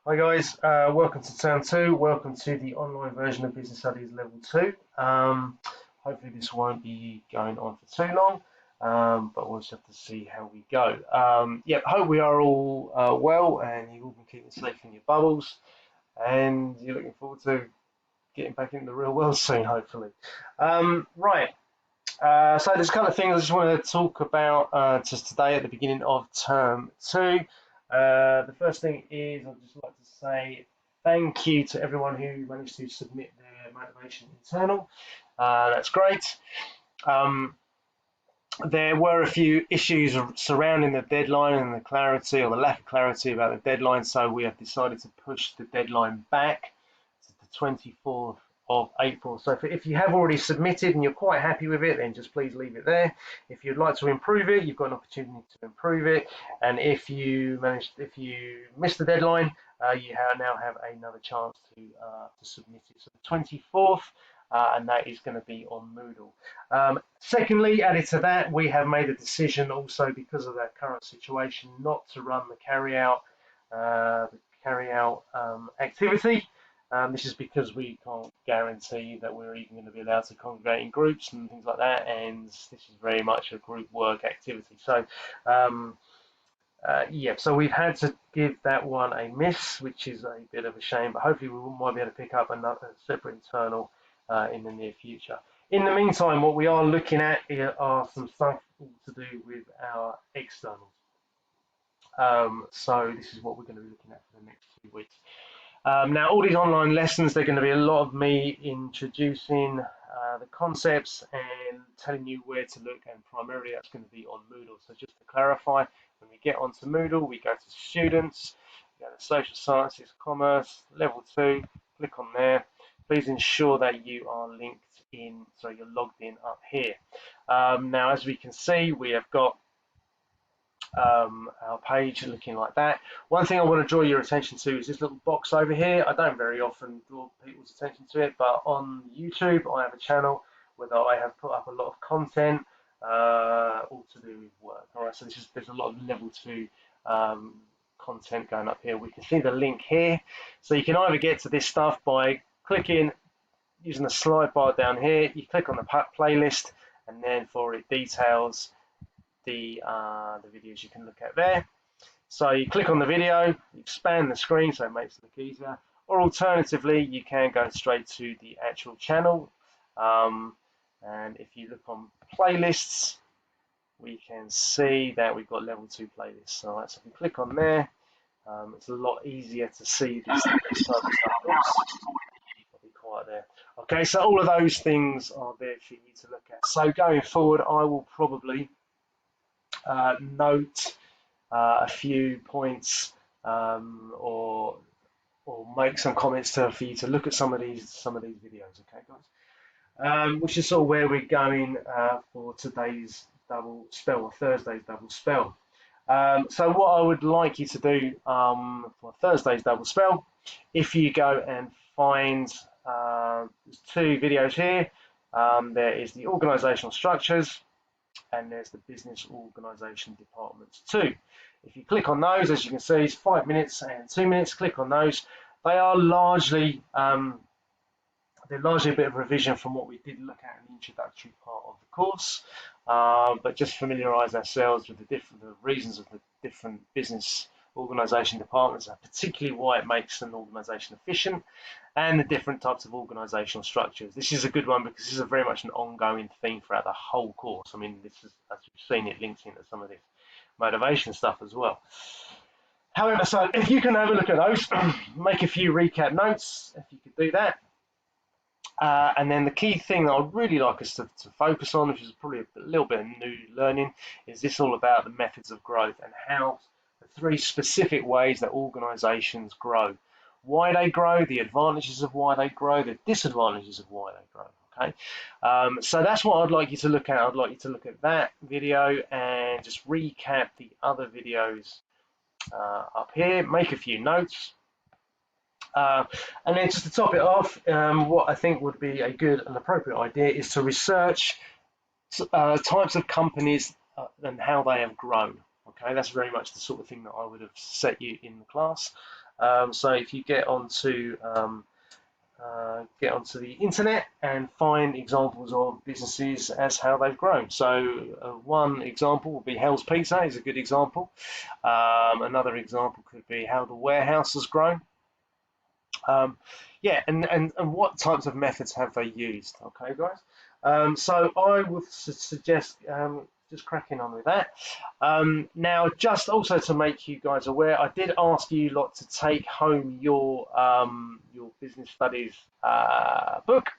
Hi guys, welcome to Term 2, welcome to the online version of Business Studies Level 2. Hopefully this won't be going on for too long, but we'll just have to see how we go. Hope we are all well and you've all been keeping safe in your bubbles and you're looking forward to getting back into the real world soon, hopefully. So there's a couple of things I just want to talk about just today at the beginning of Term 2. The first thing is I'd just like to say thank you to everyone who managed to submit their motivation internal. That's great. There were a few issues surrounding the deadline and the clarity or the lack of clarity about the deadline, so we have decided to push the deadline back to the 24th of April. So if you have already submitted and you're quite happy with it, then just please leave it there. If you'd like to improve it, you've got an opportunity to improve it. And if you miss the deadline, you now have another chance to submit it. So the 24th, and that is going to be on Moodle. Secondly, added to that, we have made a decision also because of our current situation not to run the carry-out activity. This is because we can't guarantee that we're even going to be allowed to congregate in groups and things like that, and this is very much a group work activity. So, so we've had to give that one a miss, which is a bit of a shame, but hopefully we might be able to pick up another separate internal in the near future. In the meantime, what we are looking at are some stuff to do with our externals. So this is what we're going to be looking at for the next 2 weeks. Now, all these online lessons, they're going to be a lot of me introducing the concepts and telling you where to look, and primarily that's going to be on Moodle. So just to clarify, when we get onto Moodle, we go to Students, we go to Social Sciences, Commerce, Level 2, click on there. Please ensure that you are linked in, so you're logged in up here. Now, as we can see, we have got our page looking like that. One thing I want to draw your attention to is this little box over here. I don't very often draw people's attention to it, but on YouTube I have a channel where I have put up a lot of content all to do with work. All right, so there's a lot of level 2 content going up here. We can see the link here, so you can either get to this stuff by clicking using the slide bar down here. You click on the playlist, and then for it details the videos you can look at there. So you click on the video, expand the screen so it makes it look easier, or alternatively you can go straight to the actual channel, and if you look on playlists, we can see that we've got level 2 playlists. All right, so if you click on there, it's a lot easier to see this type of stuff. I'll be quiet there. Okay, so all of those things are there for you to look at. So going forward, I will probably note a few points or make some comments for you to look at some of these videos. Okay, guys, which is sort of where we're going for today's double spell, or Thursday's double spell. So what I would like you to do for Thursday's double spell, if you go and find there's 2 videos here. There is the organizational structures, and there's the business organization departments 2. If you click on those, as you can see, it's 5 minutes and 2 minutes. Click on those. They are largely a bit of revision from what we did look at in the introductory part of the course, but just familiarize ourselves with the reasons of the different business organization departments, and particularly why it makes an organization efficient, and the different types of organizational structures. This is a good one because this is very much an ongoing theme throughout the whole course. I mean, this is, as you've seen, it links into some of this motivation stuff as well. However, so if you can have a look at those, make a few recap notes, if you could do that. And then the key thing that I'd really like us to focus on, which is probably a little bit of new learning, is this all about the methods of growth and how the 3 specific ways that organizations grow. Why they grow, the advantages of why they grow, the disadvantages of why they grow. Okay, so that's what I'd like you to look at. I'd like you to look at that video and just recap the other videos up here, make a few notes. And then just to top it off, what I think would be a good and appropriate idea is to research types of companies and how they have grown. Okay, that's very much the sort of thing that I would have set you in the class. So if you get onto the internet and find examples of businesses as how they've grown. So one example would be Hell's Pizza is a good example. Another example could be how the warehouse has grown. Yeah, and what types of methods have they used? Okay, guys. So I would suggest just cracking on with that. Now, just also to make you guys aware, I did ask you lot to take home your business studies book,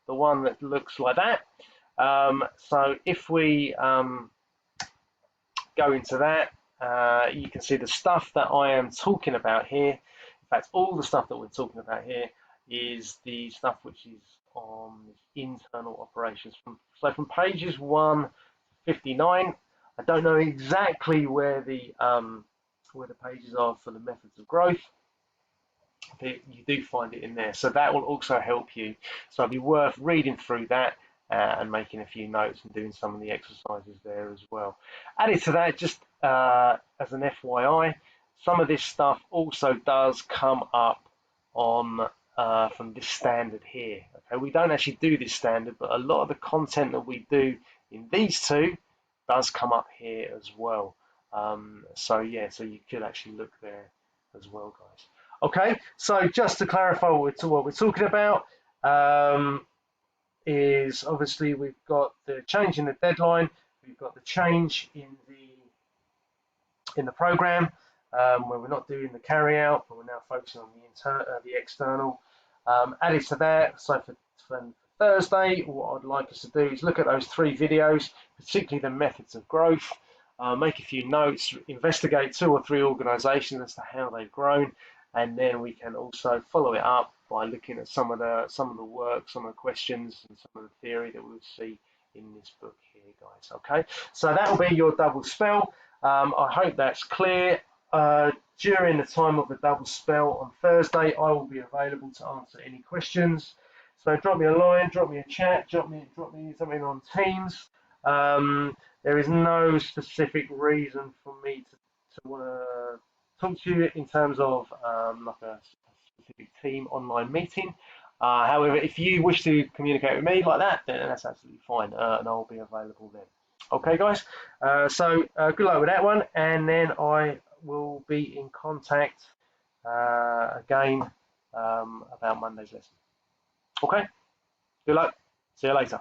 the one that looks like that. So if we go into that, you can see the stuff that I am talking about here. In fact, all the stuff that we're talking about here is the stuff which is on internal operations. So from pages 159, I don't know exactly where the pages are for the methods of growth, but you do find it in there. So that will also help you. So it'd be worth reading through that and making a few notes and doing some of the exercises there as well. Added to that, just as an FYI, some of this stuff also does come up on from this standard here. Okay, we don't actually do this standard, but a lot of the content that we do in these two does come up here as well. So yeah, so you could actually look there as well, guys. Okay, so just to clarify what we're talking about, is obviously we've got the change in the deadline, we've got the change in the program, where we're not doing the carry out, but we're now focusing on the external. Added to that, so for Thursday, what I'd like us to do is look at those 3 videos, particularly the methods of growth, make a few notes, investigate 2 or 3 organisations as to how they've grown, and then we can also follow it up by looking at some of the work, some of the questions, and some of the theory that we'll see in this book here, guys. Okay, so that will be your double spell. I hope that's clear. During the time of the double spell on Thursday, I will be available to answer any questions. So drop me a line, drop me a chat, drop me something on Teams. There is no specific reason for me to want to talk to you in terms of like a specific team online meeting. However, if you wish to communicate with me like that, then that's absolutely fine, and I'll be available then. Okay, guys. So good luck with that one, and then I will be in contact again about Monday's lesson. Okay. Good luck. See you later.